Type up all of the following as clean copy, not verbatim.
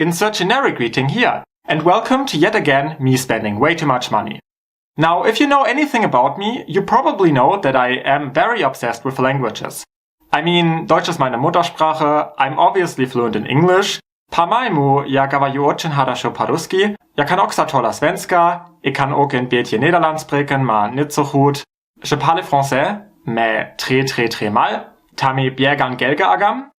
insert generic greeting here. And welcome to yet again me spending way too much money. Now, if you know anything about me, you probably know that I am very obsessed with languages. I mean, Deutsch is meine Muttersprache, I'm obviously fluent in English. Pamajmu, ja gavaju очень хорошо по-русски. Ja kan också tala svenska. Ik kan ook een beetje Nederlands spreken, maar niet zo goed. Je parle français, mais très mal. Tami biegan gelga agam.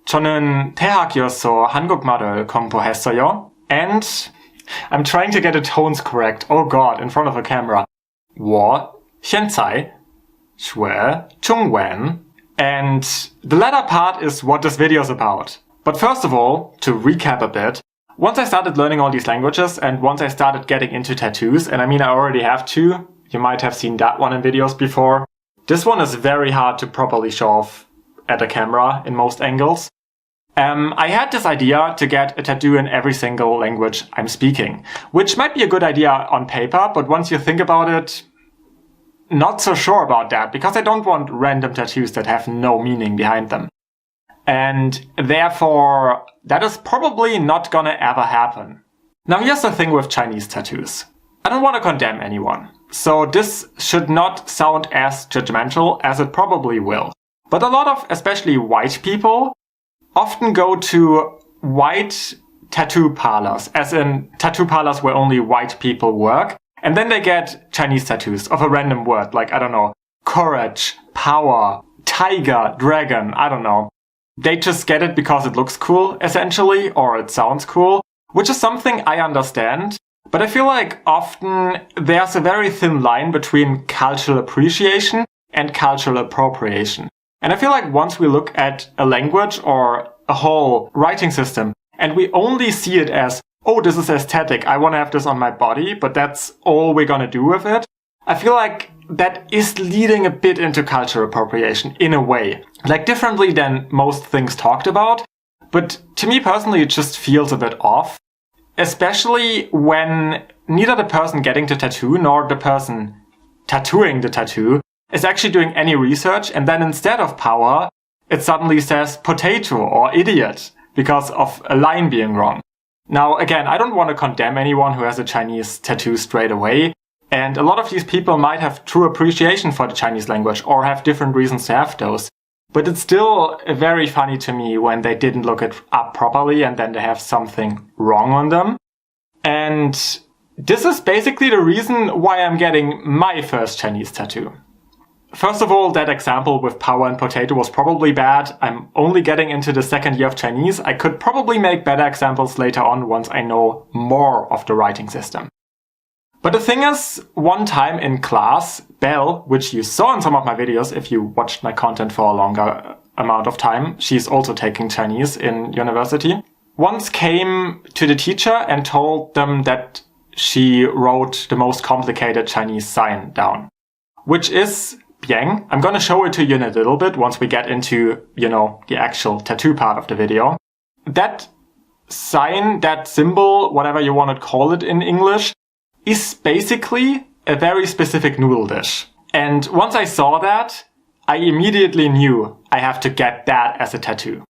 저는 대학교에서 한국말을 공부했어요. And I'm trying to get the tones correct. Oh god, in front of a camera. 我现在学中文. And the latter part is what this video is about. But first of all, to recap a bit, once I started learning all these languages and once I started getting into tattoos, and I mean I already have two, you might have seen that one in videos before. This one is very hard to properly show off at a camera in most angles. I had this idea to get a tattoo in every single language I'm speaking, which might be a good idea on paper, but once you think about it, not so sure about that, because I don't want random tattoos that have no meaning behind them. And therefore, that is probably not gonna ever happen. Now here's the thing with Chinese tattoos. I don't want to condemn anyone, so this should not sound as judgmental as it probably will. But a lot of, especially white people, often go to white tattoo parlors, as in tattoo parlors where only white people work, and then they get Chinese tattoos of a random word, like, I don't know, courage, power, tiger, dragon, I don't know. They just get it because it looks cool, essentially, or it sounds cool, which is something I understand, but I feel like often there's a very thin line between cultural appreciation and cultural appropriation. And I feel like once we look at a language or a whole writing system, and we only see it as, oh, this is aesthetic, I want to have this on my body, but that's all we're gonna do with it, I feel like that is leading a bit into cultural appropriation in a way. Like differently than most things talked about, but to me personally it just feels a bit off. Especially when neither the person getting the tattoo nor the person tattooing the tattoo is actually doing any research, and then instead of power, it suddenly says potato or idiot because of a line being wrong. Now again, I don't want to condemn anyone who has a Chinese tattoo straight away. And a lot of these people might have true appreciation for the Chinese language or have different reasons to have those. But it's still very funny to me when they didn't look it up properly and then they have something wrong on them. And this is basically the reason why I'm getting my first Chinese tattoo. First of all, that example with power and potato was probably bad. I'm only getting into the second year of Chinese. I could probably make better examples later on once I know more of the writing system. But the thing is, one time in class, Belle, which you saw in some of my videos if you watched my content for a longer amount of time, she's also taking Chinese in university, once came to the teacher and told them that she wrote the most complicated Chinese sign down, which is Biang. I'm gonna show it to you in a little bit once we get into, you know, the actual tattoo part of the video. That sign, that symbol, whatever you want to call it in English, is basically a very specific noodle dish. And once I saw that, I immediately knew I have to get that as a tattoo.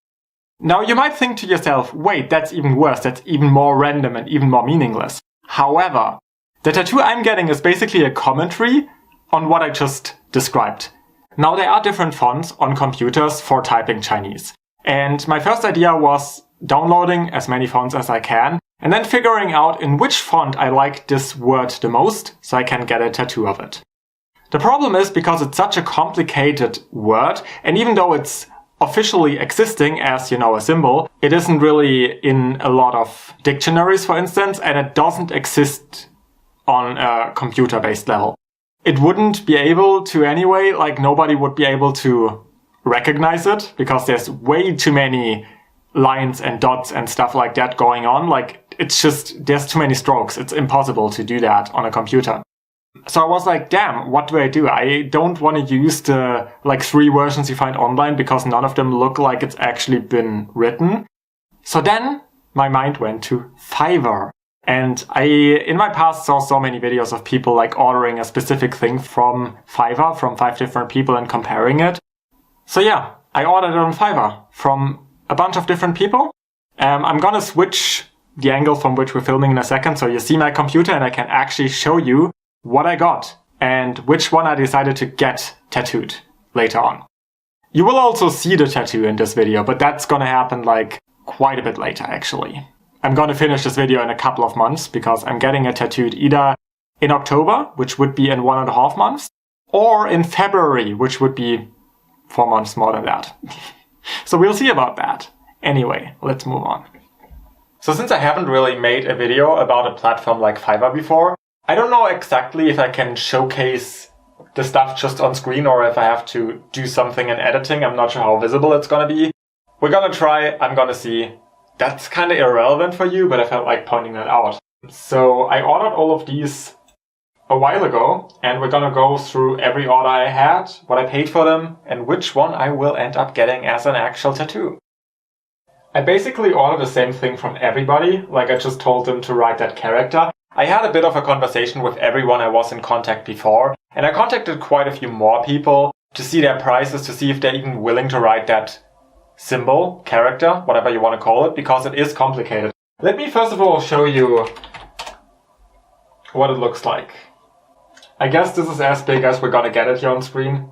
Now you might think to yourself, wait, that's even worse, that's even more random and even more meaningless. However, the tattoo I'm getting is basically a commentary on what I just described. Now there are different fonts on computers for typing Chinese. And my first idea was downloading as many fonts as I can, and then figuring out in which font I like this word the most, so I can get a tattoo of it. The problem is, because it's such a complicated word, and even though it's officially existing as, you know, a symbol, it isn't really in a lot of dictionaries, for instance, and it doesn't exist on a computer-based level. It wouldn't be able to anyway, like nobody would be able to recognize it, because there's way too many lines and dots and stuff like that going on. Like, it's just, there's too many strokes. It's impossible to do that on a computer. So I was like, damn, what do? I don't want to use the like 3 versions you find online because none of them look like it's actually been written. So then my mind went to Fiverr. And I, in my past, saw so many videos of people like ordering a specific thing from Fiverr, from 5 different people and comparing it. So yeah, I ordered it on Fiverr from a bunch of different people. I'm gonna switch the angle from which we're filming in a second, so you see my computer and I can actually show you what I got and which one I decided to get tattooed later on. You will also see the tattoo in this video, but that's gonna happen like quite a bit later actually. I'm gonna finish this video in a couple of months because I'm getting it tattooed either in October, which would be in 1.5 months, or in February, which would be 4 months more than that. So we'll see about that. Anyway, let's move on. So since I haven't really made a video about a platform like Fiverr before, I don't know exactly if I can showcase the stuff just on screen or if I have to do something in editing. I'm not sure how visible it's gonna be. We're gonna try, I'm gonna see. That's kind of irrelevant for you, but I felt like pointing that out. So I ordered all of these a while ago, and we're gonna go through every order I had, what I paid for them, and which one I will end up getting as an actual tattoo. I basically ordered the same thing from everybody, like I just told them to write that character. I had a bit of a conversation with everyone I was in contact before, and I contacted quite a few more people to see their prices, to see if they're even willing to write that symbol, character, whatever you want to call it, because it is complicated. Let me first of all show you what it looks like. I guess this is as big as we're gonna get it here on screen.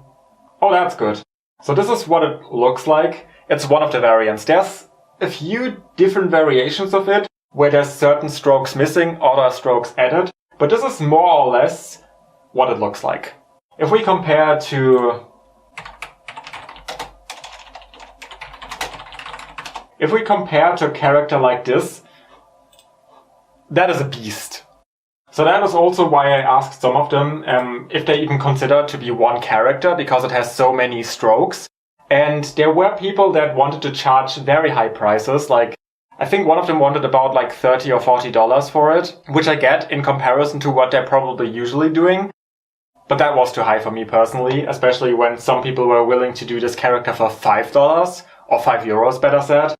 Oh, that's good. So this is what it looks like. It's one of the variants. There's a few different variations of it, where there's certain strokes missing, other strokes added, but this is more or less what it looks like. If we compare to a character like this, that is a beast. So that is also why I asked some of them if they even consider it to be one character, because it has so many strokes. And there were people that wanted to charge very high prices, like I think one of them wanted about like $30 or $40 for it, which I get in comparison to what they're probably usually doing. But that was too high for me personally, especially when some people were willing to do this character for $5 or €5 better said.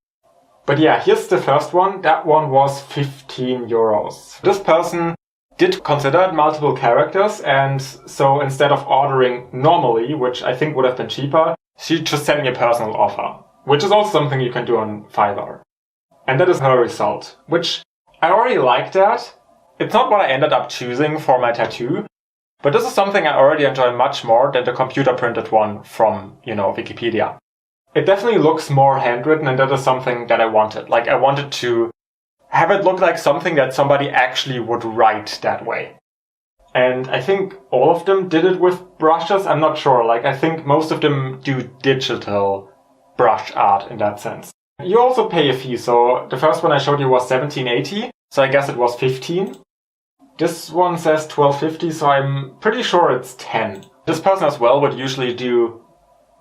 But yeah, here's the first one. That one was €15. This person did consider it multiple characters, and so instead of ordering normally, which I think would have been cheaper, she just sent me a personal offer, which is also something you can do on Fiverr. And that is her result, which I already like that. It's not what I ended up choosing for my tattoo, but this is something I already enjoy much more than the computer printed one from, Wikipedia. It definitely looks more handwritten, and that is something that I wanted. Like, I wanted to have it look like something that somebody actually would write that way. And I think all of them did it with brushes. I'm not sure. Like, I think most of them do digital brush art in that sense. You also pay a fee. So the first one I showed you was $17.80. So I guess it was 15. This one says $12.50. So I'm pretty sure it's 10. This person as well would usually do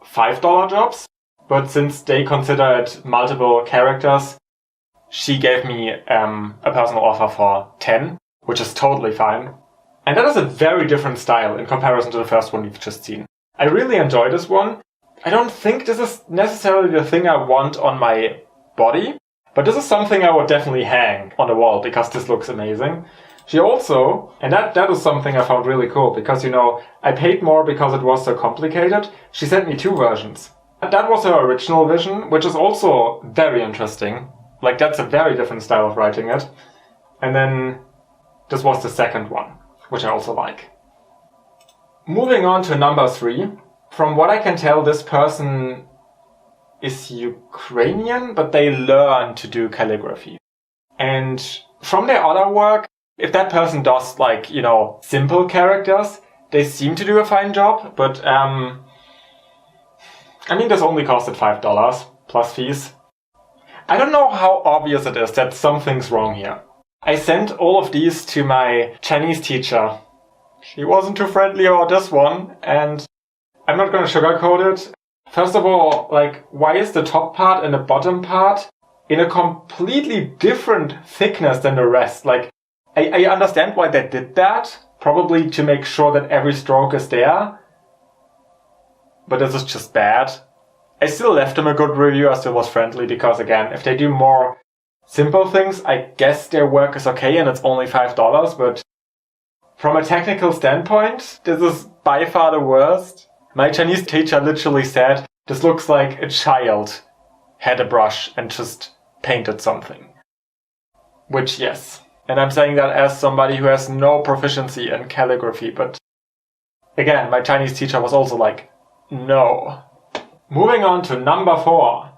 $5 jobs. But since they consider it multiple characters, she gave me a personal offer for 10, which is totally fine. And that is a very different style in comparison to the first one we've just seen. I really enjoy this one. I don't think this is necessarily the thing I want on my body, but this is something I would definitely hang on the wall because this looks amazing. She also, and that is something I found really cool because, I paid more because it was so complicated. She sent me 2 versions. That was her original vision, which is also very interesting. Like, that's a very different style of writing it. And then this was the second one, which I also like. Moving on to number 3. From what I can tell, this person is Ukrainian, but they learn to do calligraphy. And from their other work, if that person does, like, simple characters, they seem to do a fine job. But, this only costed $5 plus fees. I don't know how obvious it is that something's wrong here. I sent all of these to my Chinese teacher. She wasn't too friendly about this one, and I'm not gonna sugarcoat it. First of all, why is the top part and the bottom part in a completely different thickness than the rest? I understand why they did that, probably to make sure that every stroke is there. But this is just bad. I still left them a good review, I still was friendly, because again, if they do more simple things, I guess their work is okay and it's only $5, but from a technical standpoint, this is by far the worst. My Chinese teacher literally said, this looks like a child had a brush and just painted something. Which, yes. And I'm saying that as somebody who has no proficiency in calligraphy, but again, my Chinese teacher was also like, no. Moving on to number 4.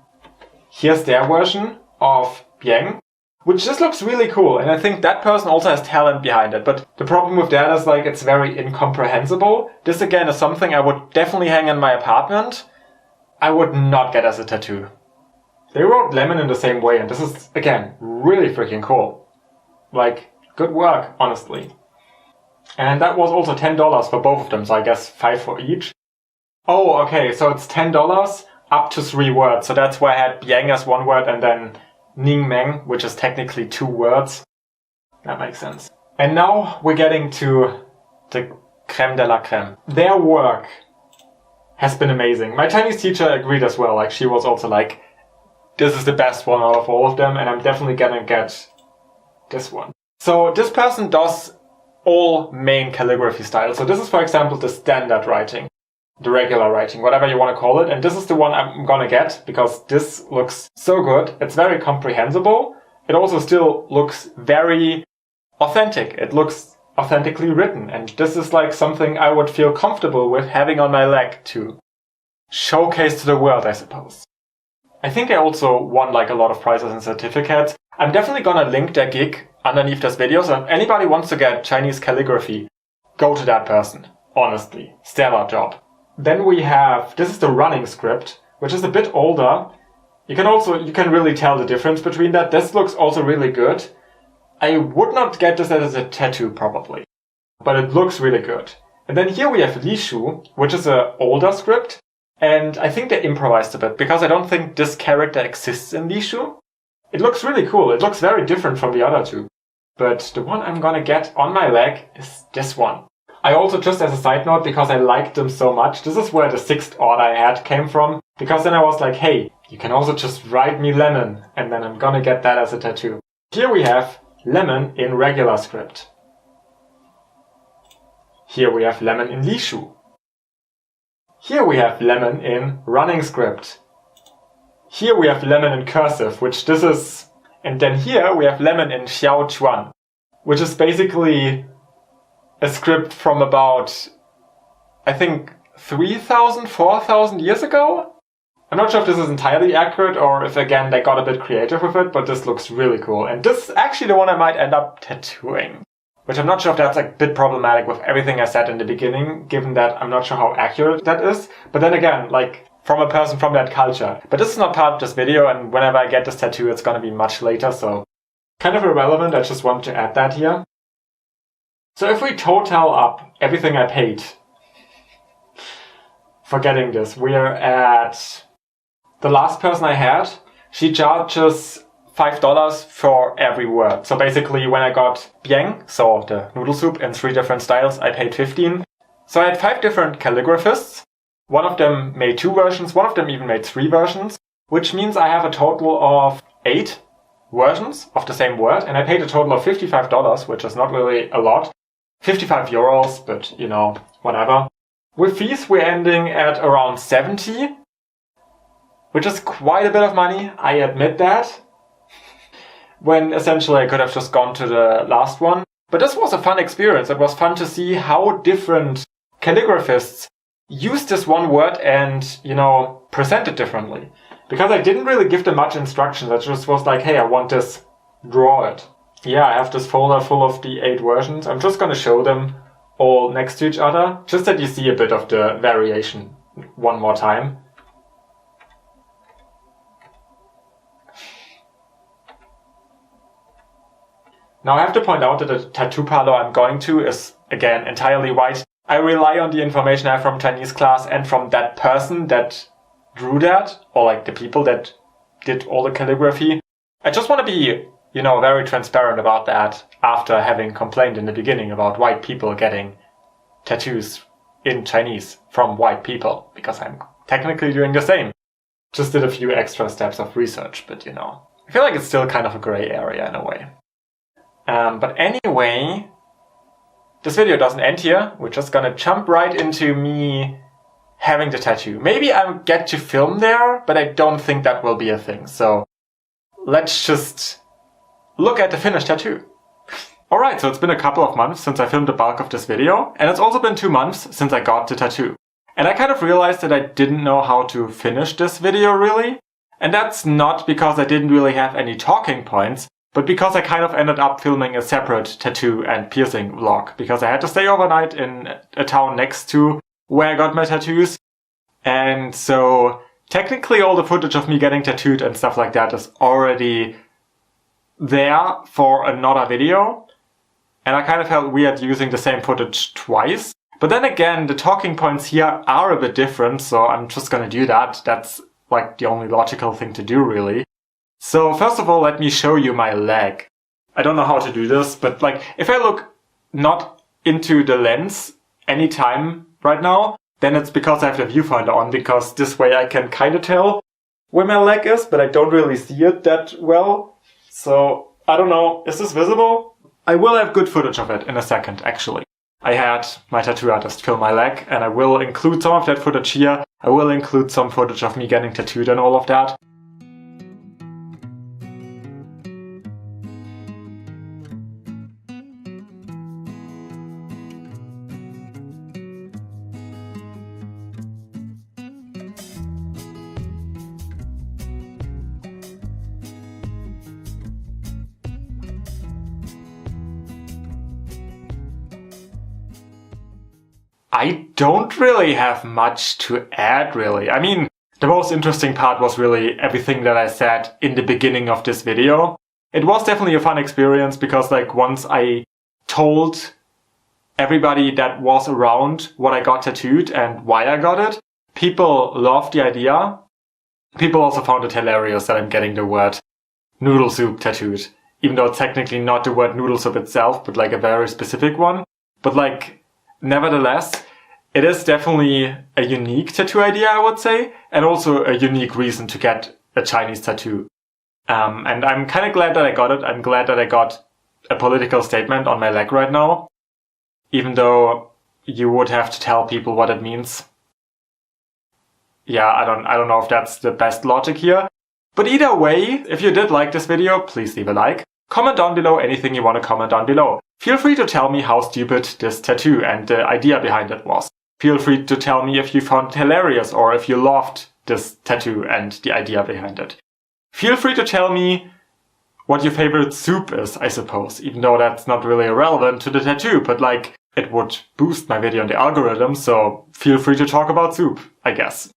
Here's their version of Bieng, which just looks really cool, and I think that person also has talent behind it, but the problem with that is like it's very incomprehensible. This again is something I would definitely hang in my apartment. I would not get as a tattoo. They wrote lemon in the same way, and this is, again, really freaking cool. Like, good work, honestly. And that was also $10 for both of them, so I guess 5 for each. Oh, okay, so it's $10 up to 3 words, so that's why I had Bieng as 1 word and then Ning Meng, which is technically 2 words. That makes sense. And now we're getting to the creme de la creme. Their work has been amazing. My Chinese teacher agreed as well, like she was also like, this is the best one out of all of them, and I'm definitely gonna get this one. So this person does all main calligraphy styles. So this is, for example, the standard writing, the regular writing, whatever you want to call it. And this is the one I'm gonna get because this looks so good. It's very comprehensible. It also still looks very authentic. It looks authentically written. And this is like something I would feel comfortable with having on my leg to showcase to the world, I suppose. I think I also won like a lot of prizes and certificates. I'm definitely gonna link their gig underneath this video, so if anybody wants to get Chinese calligraphy, go to that person. Honestly, stellar job. Then we have, this is the running script, which is a bit older. You can really tell the difference between that. This looks also really good. I would not get this as a tattoo probably, but it looks really good. And then here we have Li Shu, which is an older script. And I think they improvised a bit, because I don't think this character exists in Li Shu. It looks really cool. It looks very different from the other two. But the one I'm gonna get on my leg is this one. I also, just as a side note, because I liked them so much, this is where the 6th order I had came from. Because then I was like, hey, you can also just write me lemon, and then I'm gonna get that as a tattoo. Here we have lemon in regular script. Here we have lemon in Li Shu. Here we have lemon in running script. Here we have lemon in cursive, which this is... And then here we have lemon in Xiao Chuan, which is basically a script from about, I think, 3,000, 4,000 years ago? I'm not sure if this is entirely accurate or if, again, they got a bit creative with it, but this looks really cool. And this is actually the one I might end up tattooing. Which I'm not sure if that's a bit problematic with everything I said in the beginning, given that I'm not sure how accurate that is. But then again, like, from a person from that culture. But this is not part of this video, and whenever I get this tattoo, it's gonna be much later, so kind of irrelevant. I just want to add that here. So if we total up everything I paid for getting this, we're at... The last person I had, she charges $5 for every word. So basically when I got Bieng, so the noodle soup in 3 different styles, I paid 15. So I had 5 different calligraphists. One of them made 2 versions, one of them even made 3 versions, which means I have a total of 8 versions of the same word, and I paid a total of $55, which is not really a lot. 55 euros, but you know, whatever. With fees, we're ending at around 70, which is quite a bit of money, I admit that. When essentially I could have just gone to the last one. But this was a fun experience. It was fun to see how different calligraphists use this one word and, you know, present it differently. Because I didn't really give them much instructions. I just was like, hey, I want this, draw it. Yeah, I have this folder full of the 8 versions. I'm just gonna show them all next to each other, just that you see a bit of the variation one more time. Now I have to point out that the tattoo parlor I'm going to is, again, entirely white. I rely on the information I have from Chinese class and from that person that drew that, or like the people that did all the calligraphy. I just want to be, you know, very transparent about that after having complained in the beginning about white people getting tattoos in Chinese from white people, because I'm technically doing the same. Just did a few extra steps of research, but you know, I feel like it's still kind of a gray area in a way. But anyway, this video doesn't end here. We're just gonna jump right into me having the tattoo. Maybe I'll get to film there, but I don't think that will be a thing. So let's just look at the finished tattoo. Alright, so it's been a couple of months since I filmed the bulk of this video, and it's also been 2 months since I got the tattoo. And I kind of realized that I didn't know how to finish this video really. And that's not because I didn't really have any talking points, but because I kind of ended up filming a separate tattoo and piercing vlog, because I had to stay overnight in a town next to where I got my tattoos. And so technically all the footage of me getting tattooed and stuff like that is already there for another video. And I kind of felt weird using the same footage twice. But then again, the talking points here are a bit different, so I'm just gonna do that. That's like the only logical thing to do, really. So first of all, let me show you my leg. I don't know how to do this, but like if I look not into the lens anytime right now, then it's because I have the viewfinder on, because this way I can kind of tell where my leg is, but I don't really see it that well. So I don't know, is this visible? I will have good footage of it in a second, actually. I had my tattoo artist film my leg, and I will include some of that footage here. I will include some footage of me getting tattooed and all of that. I don't really have much to add, really. I mean, the most interesting part was really everything that I said in the beginning of this video. It was definitely a fun experience because, like, once I told everybody that was around what I got tattooed and why I got it, people loved the idea. People also found it hilarious that I'm getting the word noodle soup tattooed. Even though it's technically not the word noodle soup itself, but like a very specific one. But like, nevertheless, it is definitely a unique tattoo idea, I would say, and also a unique reason to get a Chinese tattoo. And I'm kind of glad that I got it. I'm glad that I got a political statement on my leg right now, even though you would have to tell people what it means. Yeah, I don't know if that's the best logic here. But either way, if you did like this video, please leave a like. Comment down below anything you want to comment down below. Feel free to tell me how stupid this tattoo and the idea behind it was. Feel free to tell me if you found it hilarious or if you loved this tattoo and the idea behind it. Feel free to tell me what your favorite soup is, I suppose, even though that's not really relevant to the tattoo, but like, it would boost my video in the algorithm, so feel free to talk about soup, I guess.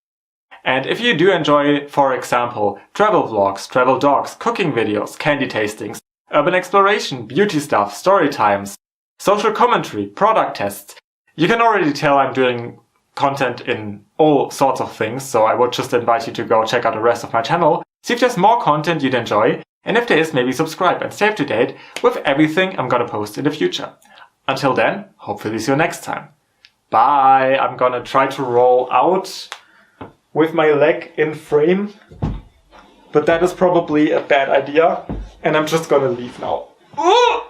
And if you do enjoy, for example, travel vlogs, travel dogs, cooking videos, candy tastings, urban exploration, beauty stuff, story times, social commentary, product tests, you can already tell I'm doing content in all sorts of things, so I would just invite you to go check out the rest of my channel, see if there's more content you'd enjoy, and if there is, maybe subscribe and stay up to date with everything I'm gonna post in the future. Until then, hopefully see you next time. Bye! I'm gonna try to roll out with my leg in frame, but that is probably a bad idea, and I'm just gonna leave now. Ooh!